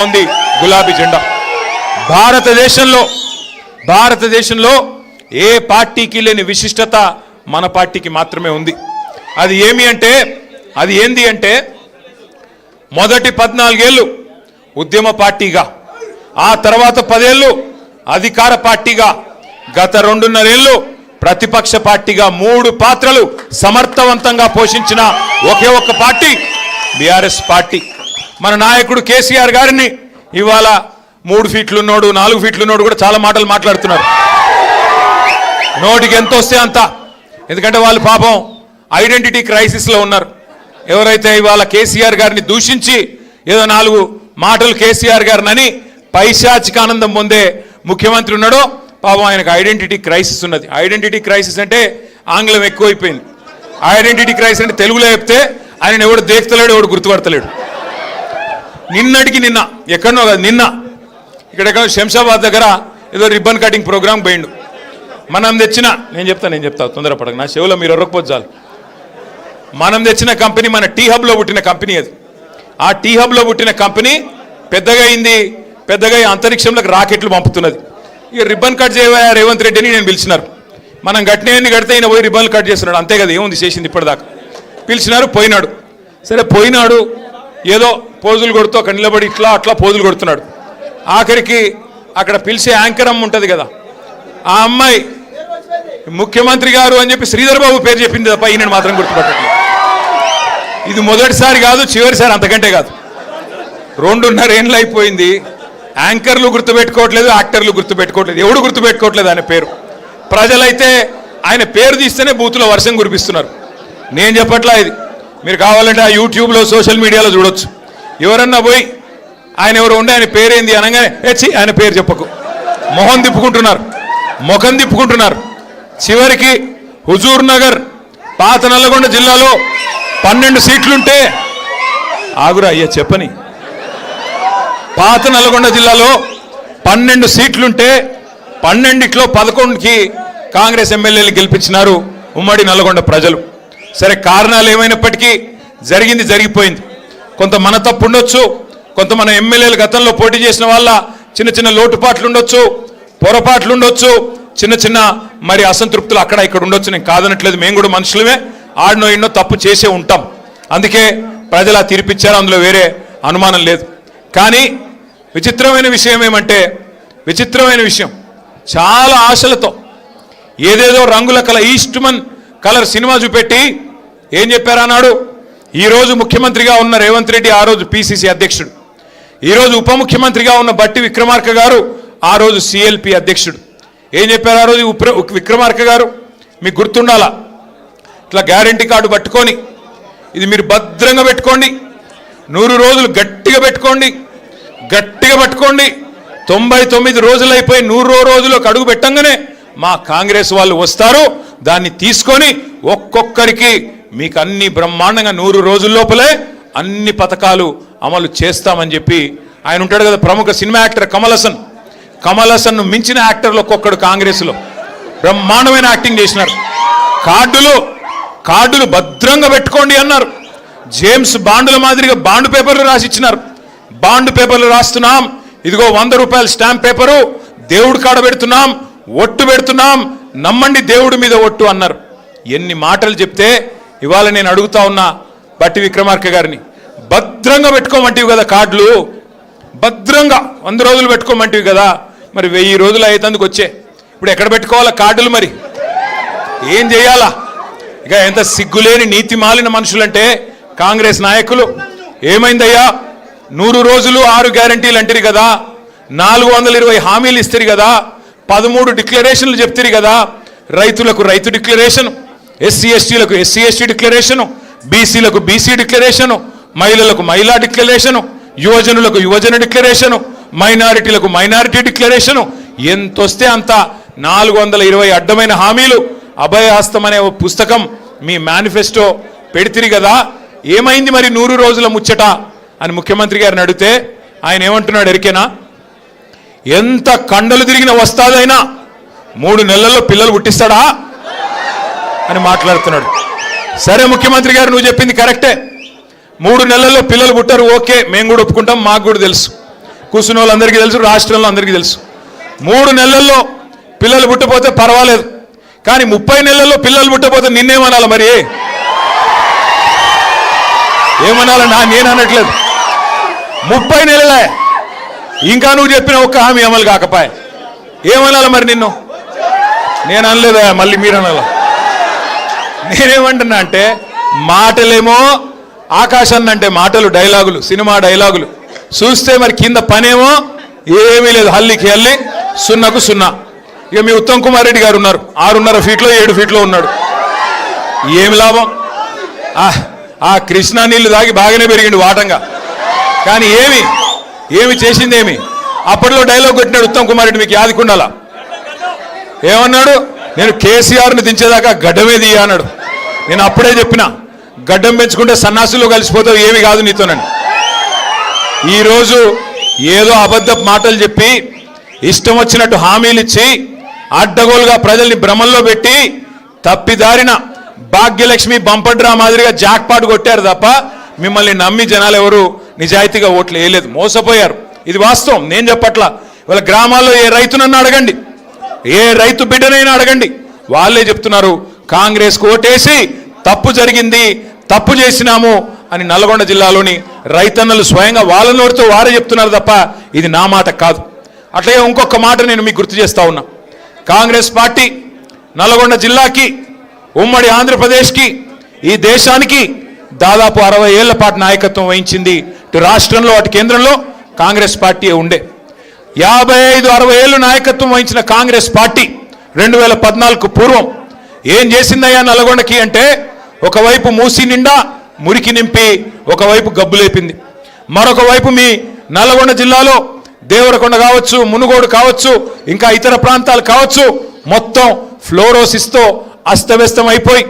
ఉంది గులాబీ జెండా. భారతదేశంలో ఏ పార్టీకి లేని విశిష్టత మన పార్టీకి మాత్రమే ఉంది. అది ఏంది అంటే మొదటి 14 ఏళ్ళు ఉద్యమ పార్టీగా, ఆ తర్వాత 10 ఏళ్ళు అధికార పార్టీగా, గత 2.5 ఏళ్ళు ప్రతిపక్ష పార్టీగా 3 పాత్రలు సమర్థవంతంగా పోషించిన ఒకే ఒక్క పార్టీ బీఆర్ఎస్ పార్టీ. మన నాయకుడు కేసీఆర్ గారిని ఇవాళ 3 ఫీట్లున్నోడు 4 ఫీట్లున్నోడు కూడా చాలా మాటలు మాట్లాడుతున్నారు. నోటికి ఎంత వస్తే అంత. ఎందుకంటే వాళ్ళు పాపం ఐడెంటిటీ క్రైసిస్లో ఉన్నారు. ఎవరైతే ఇవాళ కేసీఆర్ గారిని దూషించి ఏదో 4 మాటలు కేసీఆర్ గారిని పైశాచిక ఆనందం పొందే ముఖ్యమంత్రి ఉన్నాడో పాపం ఆయనకు ఐడెంటిటీ క్రైసిస్ ఉన్నది. ఐడెంటిటీ క్రైసిస్ అంటే ఆంగ్లం ఎక్కువైపోయింది. ఐడెంటిటీ క్రైసిస్ అంటే తెలుగులో చెప్తే ఆయన ఎవడు దేక్తలేడు, ఎవడు గుర్తుపడతలేడు. నిన్న ఎక్కడనో కాదు, ఇక్కడ శంషాబాద్ దగ్గర ఏదో రిబ్బన్ కటింగ్ ప్రోగ్రామ్ పోయిండు. మనం తెచ్చిన నేను చెప్తా తొందరపడక, నా చెవులో మీరు ఎర్రకపోతే చాలు. మనం తెచ్చిన కంపెనీ మన టీ హబ్లో పుట్టిన కంపెనీ. అది ఆ టీ హబ్లో పుట్టిన కంపెనీ పెద్దగా అంతరిక్షంలోకి రాకెట్లు పంపుతున్నది. ఇక రిబ్బన్ కట్ చేయవా రేవంత్ రెడ్డిని నేను పిలిచినారు. మనం గట్టినవన్నీ కడితే ఈయన పోయి రిబ్బన్లు కట్ చేస్తున్నాడు. అంతే కదా, ఏముంది చేసింది ఇప్పటిదాకా. పిలిచినారు, పోయినాడు. సరే పోయినాడు, ఏదో పోజులు కొడుతూ అక్కడ నిలబడి అట్లా పోజులు కొడుతున్నాడు. ఆఖరికి అక్కడ పిలిచే యాంకర్ అమ్మ ఉంటుంది కదా, ఆ అమ్మాయి ముఖ్యమంత్రి గారు అని చెప్పి శ్రీధర్ బాబు పేరు చెప్పింది తప్ప ఈయన మాత్రం గుర్తుపట్టట్లేదు. ఇది మొదటిసారి కాదు, చివరిసారి అంతకంటే కాదు. 2.5 ఏళ్ళు అయిపోయింది. యాంకర్లు గుర్తుపెట్టుకోవట్లేదు, యాక్టర్లు గుర్తుపెట్టుకోవట్లేదు, ఎవడు గుర్తుపెట్టుకోవట్లేదు ఆయన పేరు. ప్రజలైతే ఆయన పేరు తీస్తేనే బూతులో వర్షం కురిపిస్తున్నారు. నేను చెప్పట్లా ఇది, మీరు కావాలంటే ఆ యూట్యూబ్లో సోషల్ మీడియాలో చూడొచ్చు. ఎవరన్నా పోయి ఆయన ఎవరు ఉండే ఆయన పేరేంది అనగానే ఆయన పేరు చెప్పకు, ముఖం తిప్పుకుంటున్నారు. చివరికి హుజూర్ నగర్ పాత నల్లగొండ జిల్లాలో 12 సీట్లుంటే ఆగురా అయ్యా చెప్పని, పాత నల్లగొండ జిల్లాలో 12 సీట్లుంటే 12లో 11కి కాంగ్రెస్ ఎమ్మెల్యేలు గెలిపించినారు ఉమ్మడి నల్లగొండ ప్రజలు. సరే, కారణాలు ఏమైనప్పటికీ జరిగిపోయింది. కొంత మన తప్పు ఉండొచ్చు, కొంత మన ఎమ్మెల్యేలు గతంలో పోటీ చేసిన వాళ్ళ చిన్న లోటుపాట్లు ఉండొచ్చు, పొరపాట్లు ఉండొచ్చు, చిన్న మరి అసంతృప్తులు అక్కడ ఇక్కడ ఉండొచ్చు. నేను కాదనట్లేదు, మేము కూడా మనుషులమే, ఆడినో ఎన్నో తప్పు చేసే ఉంటాం. అందుకే ప్రజలు ఆ తీర్పిచ్చారు, అందులో వేరే అనుమానం లేదు. కానీ విచిత్రమైన విషయం చాలా ఆశలతో ఏదేదో రంగుల ఈస్ట్మన్ కలర్ సినిమా చూపెట్టి ఏం చెప్పారు అన్నాడు. ఈరోజు ముఖ్యమంత్రిగా ఉన్న రేవంత్ రెడ్డి ఆ రోజు పిసిసి అధ్యక్షుడు, ఈరోజు ఉప ముఖ్యమంత్రిగా ఉన్న బట్టి విక్రమార్క గారు ఆ రోజు సిఎల్పి అధ్యక్షుడు. ఏం చెప్పారు ఆ రోజు విక్రమార్క గారు? మీకు గుర్తుండాలా, ఇట్లా గ్యారంటీ కార్డు పట్టుకొని ఇది మీరు భద్రంగా పెట్టుకోండి, 100 రోజులు గట్టిగా పట్టుకోండి. 99 రోజులు అయిపోయి 100వ రోజులకు అడుగు పెట్టంగానే మా కాంగ్రెస్ వాళ్ళు వస్తారు, దాన్ని తీసుకొని ఒక్కొక్కరికి మీకు అన్ని బ్రహ్మాండంగా 100 రోజుల లోపలే అన్ని పథకాలు అమలు చేస్తామని చెప్పి ఆయన ఉంటాడు కదా, ప్రముఖ సినిమా యాక్టర్ కమల్ హాసన్ మించిన యాక్టర్లు ఒక్కొక్కడు కాంగ్రెస్లో బ్రహ్మాండమైన యాక్టింగ్ చేసినారు. కార్డులు భద్రంగా పెట్టుకోండి అన్నారు. జేమ్స్ బాండుల మాదిరిగా బాండ్ పేపర్లు రాసిచ్చినారు. బాండ్ పేపర్లు రాస్తున్నాం, ఇదిగో 100 రూపాయల స్టాంప్ పేపరు, దేవుడు కాడ పెడుతున్నాం, ఒట్టు పెడుతున్నాం, నమ్మండి దేవుడి మీద ఒట్టు అన్నారు. ఎన్ని మాటలు చెప్తే ఇవాళ నేను అడుగుతా ఉన్నా బట్టి విక్రమార్క గారిని, భద్రంగా పెట్టుకోమంటివి కదా కార్డులు, భద్రంగా 100 రోజులు పెట్టుకోమంటివి కదా, మరి 1000 రోజులు అయ్యేందుకు వచ్చే ఇప్పుడు ఎక్కడ పెట్టుకోవాలా కార్డులు? మరి ఏం చేయాలా? ఇక ఎంత సిగ్గులేని నీతి మాలిన మనుషులంటే కాంగ్రెస్ నాయకులు. ఏమైందయ్యా, 100 రోజులు 6 గ్యారంటీలు అంటారు కదా, 420 హామీలు ఇస్తారు కదా, 13 డిక్లరేషన్లు చెప్తారు కదా, రైతులకు రైతు డిక్లరేషన్, ఎస్సీ ఎస్టీలకు ఎస్సీ ఎస్టీ డిక్లరేషను, బీసీలకు బీసీ డిక్లరేషను, మహిళలకు మహిళా డిక్లరేషను, యువజనులకు యువజన డిక్లరేషను, మైనారిటీలకు మైనారిటీ డిక్లరేషను, ఎంతొస్తే అంత 420 అడ్డమైన హామీలు. అభయహస్తం అనే పుస్తకం మీ మేనిఫెస్టో పెడితిరి కదా, ఏమైంది మరి 100 రోజుల ముచ్చట అని ముఖ్యమంత్రి గారిని అడిగితే ఆయన ఏమంటున్నాడు ఎరికేనా? ఎంత కండలు తిరిగిన వస్తాదైనా 3 నెలల్లో పిల్లలు పుట్టిస్తాడా అని మాట్లాడుతున్నాడు. సరే ముఖ్యమంత్రి గారు, నువ్వు చెప్పింది కరెక్టే, 3 నెలల్లో పిల్లలు పుట్టారు, ఓకే, మేము కూడా ఒప్పుకుంటాం, మాకు కూడా తెలుసు. కూర్చున్న వాళ్ళందరికీ తెలుసు, రాష్ట్రంలో అందరికీ తెలుసు. 3 నెలల్లో పిల్లలు పుట్టపోతే పర్వాలేదు, కానీ 30 నెలల్లో పిల్లలు పుట్టపోతే నిన్నేమనాలి మరి? ఏమనాలన్నా? నేను అనట్లేదు. 30 నెలలే ఇంకా నువ్వు చెప్పిన ఒక్క హామీ అమలు కాకపాయ ఏమనాలి మరి నిన్ను? నేను అనలేదా, మళ్ళీ మీరు అనాల. నేనేమంటున్నా అంటే మాటలేమో ఆకాశాన్ని అంటే మాటలు, డైలాగులు, సినిమా డైలాగులు చూస్తే మరి కింద పనేమో ఏమీ లేదు. హల్లికి హల్లి, సున్నకు సున్నా. ఇక మీ ఉత్తమ్ కుమార్ రెడ్డి గారు ఉన్నారు, 6.5 ఫీట్లో 7 ఫీట్లో ఉన్నాడు. ఏమి లాభం? ఆ కృష్ణా నీళ్లు తాగి బాగానే పెరిగిండు వాటంగా, కానీ ఏమి చేసింది ఏమి? అప్పట్లో డైలాగ్ కొట్టినాడు ఉత్తమ్ కుమార్ రెడ్డి, మీకు యాదికుండాలా? ఏమన్నాడు? నేను కేసీఆర్ని దించేదాకా గడ్డమే దియ్యా అన్నాడు. నేను అప్పుడే చెప్పిన, గడ్డం పెంచుకుంటే సన్నాసులు కలిసిపోతావు, ఏమి కాదు నీతోనని. ఈరోజు ఏదో అబద్ధ మాటలు చెప్పి ఇష్టం వచ్చినట్టు హామీలు ఇచ్చి అడ్డగోలుగా ప్రజల్ని భ్రమంలో పెట్టి తప్పిదారిన భాగ్యలక్ష్మి బంపడ్రా మాదిరిగా జాక్పాట్ కొట్టారు తప్ప మిమ్మల్ని నమ్మి జనాలు ఎవరు నిజాయితీగా ఓట్లు వేయలేదు, మోసపోయారు. ఇది వాస్తవం, నేను చెప్పట్లా. వాళ్ళ గ్రామాల్లో ఏ రైతునన్నా అడగండి, ఏ రైతు బిడ్డనైనా అడగండి, వాళ్ళే చెప్తున్నారు కాంగ్రెస్కు ఓటేసి తప్పు జరిగింది, తప్పు చేసినాము అని నల్గొండ జిల్లాలోని రైతన్నలు స్వయంగా వాళ్ళ నోటితో వారే చెప్తున్నారు తప్ప ఇది నా మాట కాదు. అట్లాగే ఇంకొక మాట నేను మీకు గుర్తు చేస్తా ఉన్నా. కాంగ్రెస్ పార్టీ నల్గొండ జిల్లాకి, ఉమ్మడి ఆంధ్రప్రదేశ్కి, ఈ దేశానికి దాదాపు 60 ఏళ్ల పాటు నాయకత్వం వహించింది. ఇటు రాష్ట్రంలో అటు కేంద్రంలో కాంగ్రెస్ పార్టీ ఉండే. 55-60 ఏళ్ళు నాయకత్వం వహించిన కాంగ్రెస్ పార్టీ 2014కు పూర్వం ఏం చేసిందయ్యా నల్గొండకి అంటే, ఒకవైపు మూసి నిండా మురికి నింపి ఒకవైపు గబ్బు లేపింది. మరొక వైపు మీ నల్గొండ జిల్లాలో దేవరకొండ కావచ్చు, మునుగోడు కావచ్చు, ఇంకా ఇతర ప్రాంతాలు కావచ్చు, మొత్తం ఫ్లోరోసిస్తో అస్తవ్యస్తం అయిపోయి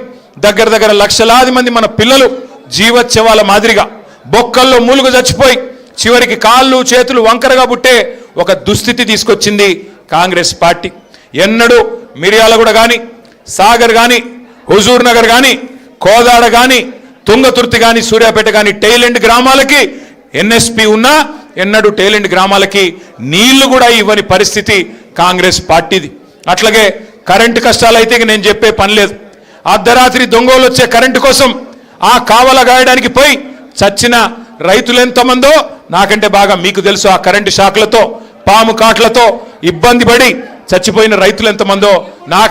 దగ్గర లక్షలాది మంది మన పిల్లలు జీవోత్సవాల మాదిరిగా బొక్కల్లో మూలుగు చచ్చిపోయి చివరికి కాళ్ళు చేతులు వంకరగా పుట్టే ఒక దుస్థితి తీసుకొచ్చింది కాంగ్రెస్ పార్టీ. ఎన్నడూ మిర్యాలగూడ కానీ, సాగర్ కానీ, హుజూర్ నగర్ కానీ, కోదాడ కానీ, తుంగతుర్తి కానీ, సూర్యాపేట కానీ టైలెండ్ గ్రామాలకి ఎన్ఎస్పి ఉన్నా ఎన్నడూ టైలెండ్ గ్రామాలకి నీళ్లు కూడా ఇవ్వని పరిస్థితి కాంగ్రెస్ పార్టీది. అట్లాగే కరెంటు కష్టాలైతే నేను చెప్పే పని లేదు. అర్ధరాత్రి దొంగలు వచ్చే కరెంటు కోసం ఆ కావల గాయడానికి పోయి చచ్చిన రైతులు ఎంతమందో నాకంటే బాగా మీకు తెలుసు. ఆ కరెంటు షాక్లతో, పాము కాట్లతో ఇబ్బంది పడి చచ్చిపోయిన రైతులు ఎంతమందో నాకు